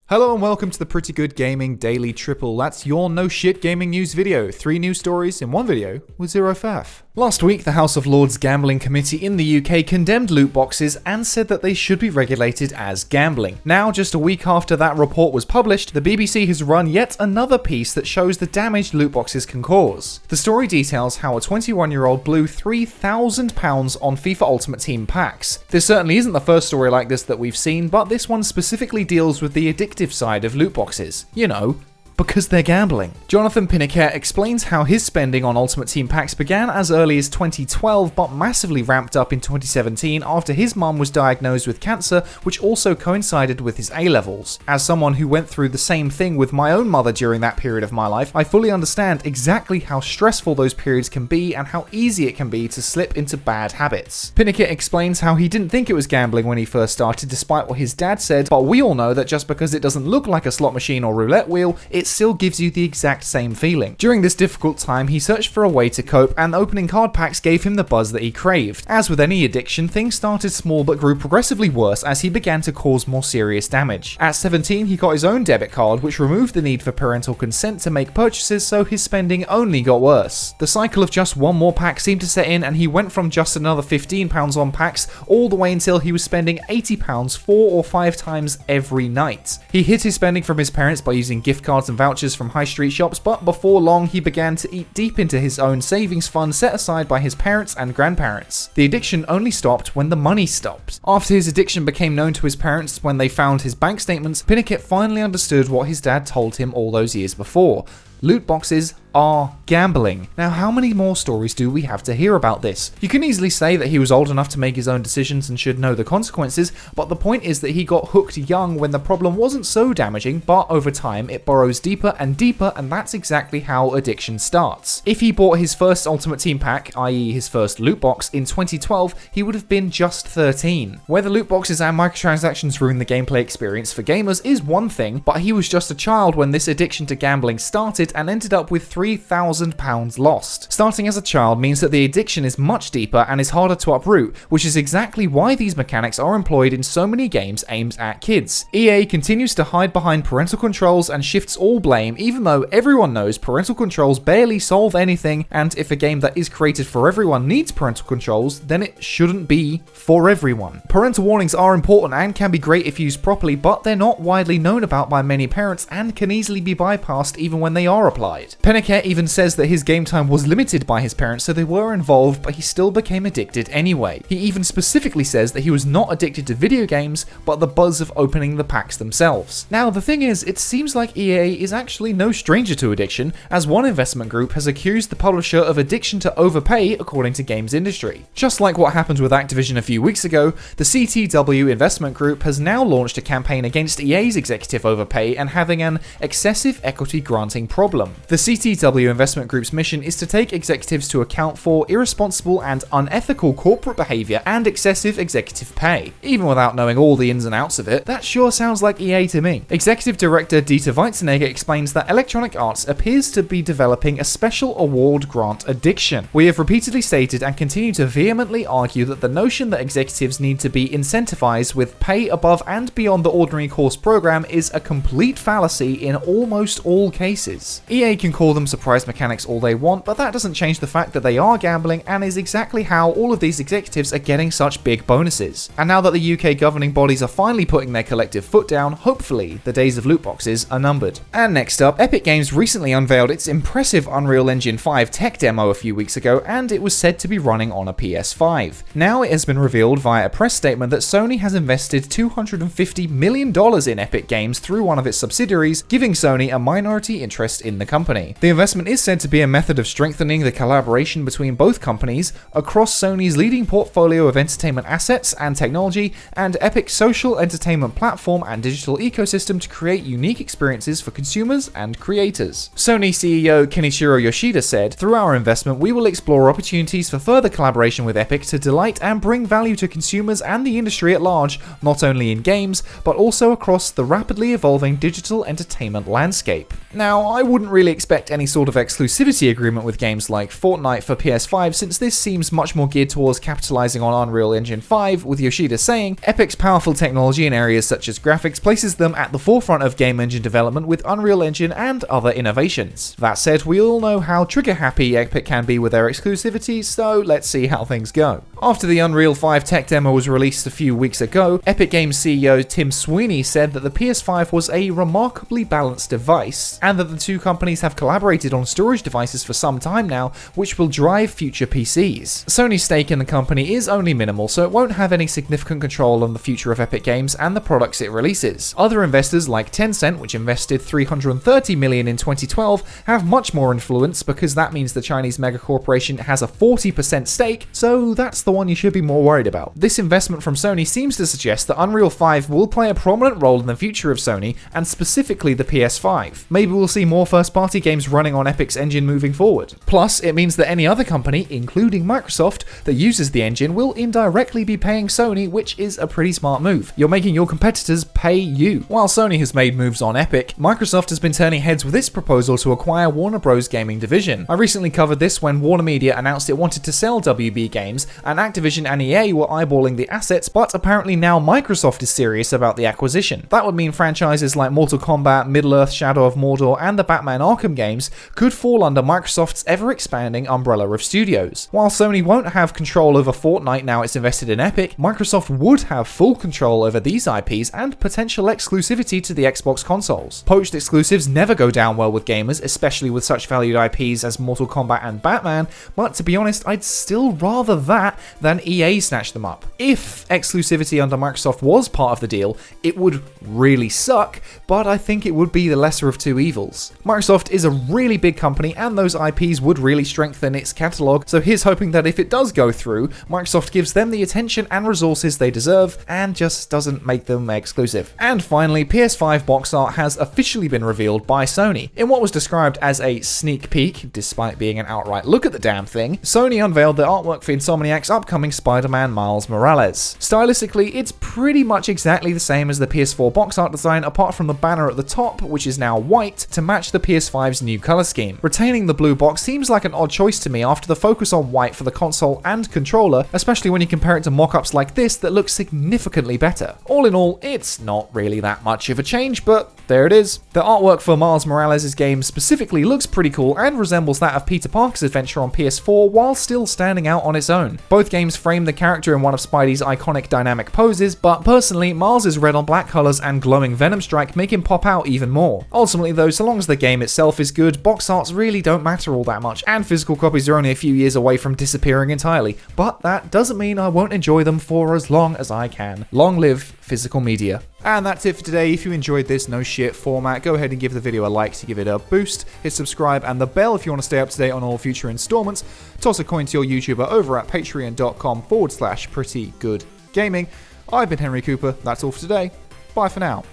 Hello and welcome to the Pretty Good Gaming Daily Triple. That's your no shit gaming news video. 3 news stories in one video with zero faff. Last week, the House of Lords Gambling Committee in the UK condemned loot boxes and said that they should be regulated as gambling. Now, just a week after that report was published, the BBC has run yet another piece that shows the damage loot boxes can cause. The story details how a 21-year-old blew £3,000 on FIFA Ultimate Team packs. This certainly isn't the first story like this that we've seen, but this one specifically deals with the addictive side of loot boxes. You know, because they're gambling. Jonathan Pinnicker explains how his spending on Ultimate Team packs began as early as 2012 but massively ramped up in 2017 after his mum was diagnosed with cancer, which also coincided with his A-levels. As someone who went through the same thing with my own mother during that period of my life, I fully understand exactly how stressful those periods can be and how easy it can be to slip into bad habits. Pinnicker explains how he didn't think it was gambling when he first started despite what his dad said, but we all know that just because it doesn't look like a slot machine or roulette wheel, it still gives you the exact same feeling. During this difficult time, he searched for a way to cope, and opening card packs gave him the buzz that he craved. As with any addiction, things started small but grew progressively worse as he began to cause more serious damage. At 17, he got his own debit card, which removed the need for parental consent to make purchases, so his spending only got worse. The cycle of just one more pack seemed to set in, and he went from just another £15 on packs all the way until he was spending £80 4 or 5 times every night. He hid his spending from his parents by using gift cards and vouchers from high street shops, but before long he began to eat deep into his own savings fund set aside by his parents and grandparents. The addiction only stopped when the money stopped. After his addiction became known to his parents when they found his bank statements, Pinnicker finally understood what his dad told him all those years before. Loot boxes are gambling. Now, how many more stories do we have to hear about this? You can easily say that he was old enough to make his own decisions and should know the consequences, but the point is that he got hooked young when the problem wasn't so damaging, but over time it burrows deeper and deeper, and that's exactly how addiction starts. If he bought his first Ultimate Team pack, i.e. his first loot box, in 2012, he would have been just 13. Whether loot boxes and microtransactions ruin the gameplay experience for gamers is one thing, but he was just a child when this addiction to gambling started and ended up with £3,000 lost. Starting as a child means that the addiction is much deeper and is harder to uproot, which is exactly why these mechanics are employed in so many games aimed at kids. EA continues to hide behind parental controls and shifts all blame, even though everyone knows parental controls barely solve anything, and if a game that is created for everyone needs parental controls, then it shouldn't be for everyone. Parental warnings are important and can be great if used properly, but they're not widely known about by many parents and can easily be bypassed even when they are applied. Pinnicker even says that his game time was limited by his parents, so they were involved, but he still became addicted anyway. He even specifically says that he was not addicted to video games, but the buzz of opening the packs themselves. Now, the thing is, it seems like EA is actually no stranger to addiction, as one investment group has accused the publisher of addiction to overpay, according to Games Industry. Just like what happened with Activision a few weeks ago, the CTW investment group has now launched a campaign against EA's executive overpay and having an excessive equity granting problem. The CTW investment group's mission is to take executives to account for irresponsible and unethical corporate behavior and excessive executive pay. Even without knowing all the ins and outs of it, that sure sounds like EA to me. Executive Director Dieter Weitzenegger explains that Electronic Arts appears to be developing a special award grant addiction. We have repeatedly stated and continue to vehemently argue that the notion that executives need to be incentivized with pay above and beyond the ordinary course program is a complete fallacy in almost all cases. EA can call them surprise mechanics all they want, but that doesn't change the fact that they are gambling and is exactly how all of these executives are getting such big bonuses. And now that the UK governing bodies are finally putting their collective foot down, hopefully the days of loot boxes are numbered. And next up, Epic Games recently unveiled its impressive Unreal Engine 5 tech demo a few weeks ago, and it was said to be running on a PS5. Now it has been revealed via a press statement that Sony has invested $250 million in Epic Games through one of its subsidiaries, giving Sony a minority interest in the company. The investment is said to be a method of strengthening the collaboration between both companies across Sony's leading portfolio of entertainment assets and technology and Epic's social entertainment platform and digital ecosystem to create unique experiences for consumers and creators. Sony CEO Kenichiro Yoshida said, "Through our investment, we will explore opportunities for further collaboration with Epic to delight and bring value to consumers and the industry at large, not only in games, but also across the rapidly evolving digital entertainment landscape." Now, I wouldn't wouldn't really expect any sort of exclusivity agreement with games like Fortnite for PS5, since this seems much more geared towards capitalizing on Unreal Engine 5, with Yoshida saying, Epic's powerful technology in areas such as graphics places them at the forefront of game engine development with Unreal Engine and other innovations. That said, we all know how trigger-happy Epic can be with their exclusivity, so let's see how things go. After the Unreal 5 tech demo was released a few weeks ago, Epic Games CEO Tim Sweeney said that the PS5 was a remarkably balanced device, and that the two companies have collaborated on storage devices for some time now, which will drive future PCs. Sony's stake in the company is only minimal, so it won't have any significant control on the future of Epic Games and the products it releases. Other investors like Tencent, which invested $330 million in 2012, have much more influence because that means the Chinese megacorporation has a 40% stake, so that's the one you should be more worried about. This investment from Sony seems to suggest that Unreal 5 will play a prominent role in the future of Sony, and specifically the PS5. Maybe we'll see more first-party games running on Epic's engine moving forward. Plus, it means that any other company, including Microsoft, that uses the engine will indirectly be paying Sony, which is a pretty smart move. You're making your competitors pay you. While Sony has made moves on Epic, Microsoft has been turning heads with its proposal to acquire Warner Bros. Gaming division. I recently covered this when Warner Media announced it wanted to sell WB Games, and Activision and EA were eyeballing the assets, but apparently now Microsoft is serious about the acquisition. That would mean franchises like Mortal Kombat, Middle-earth, Shadow of Mordor, and the Batman Arkham games could fall under Microsoft's ever-expanding umbrella of studios. While Sony won't have control over Fortnite now it's invested in Epic, Microsoft would have full control over these IPs and potential exclusivity to the Xbox consoles. Poached exclusives never go down well with gamers, especially with such valued IPs as Mortal Kombat and Batman, but to be honest, I'd still rather that than EA snatch them up. If exclusivity under Microsoft was part of the deal, it would really suck, but I think it would be the lesser of two evils. Microsoft is a really big company, and those IPs would really strengthen its catalogue, so here's hoping that if it does go through, Microsoft gives them the attention and resources they deserve, and just doesn't make them exclusive. And finally, PS5 Box Art has officially been revealed by Sony. In what was described as a sneak peek, despite being an outright look at the damn thing, Sony unveiled the artwork for Insomniac's upcoming Spider-Man Miles Morales. Stylistically, it's pretty much exactly the same as the PS4 box art design, apart from the banner at the top, which is now white, to match the PS5's new color scheme. Retaining the blue box seems like an odd choice to me after the focus on white for the console and controller, especially when you compare it to mock-ups like this that look significantly better. All in all, it's not really that much of a change, but there it is. The artwork for Miles Morales' game specifically looks pretty cool and resembles that of Peter Parker's adventure on PS4 while still standing out on its own. Both games frame the character in one of Spidey's iconic dynamic poses, but personally, Miles' red on black colors and glowing Venom strike make him pop out even more. Ultimately though, so long as the game itself is good, box arts really don't matter all that much, and physical copies are only a few years away from disappearing entirely, but that doesn't mean I won't enjoy them for as long as I can. Long live physical media. And that's it for today. If you enjoyed this no shit format, go ahead and give the video a like to give it a boost, hit subscribe and the bell if you want to stay up to date on all future installments, toss a coin to your YouTuber over at patreon.com/prettygoodgaming. I've been Henry Cooper, that's all for today, bye for now.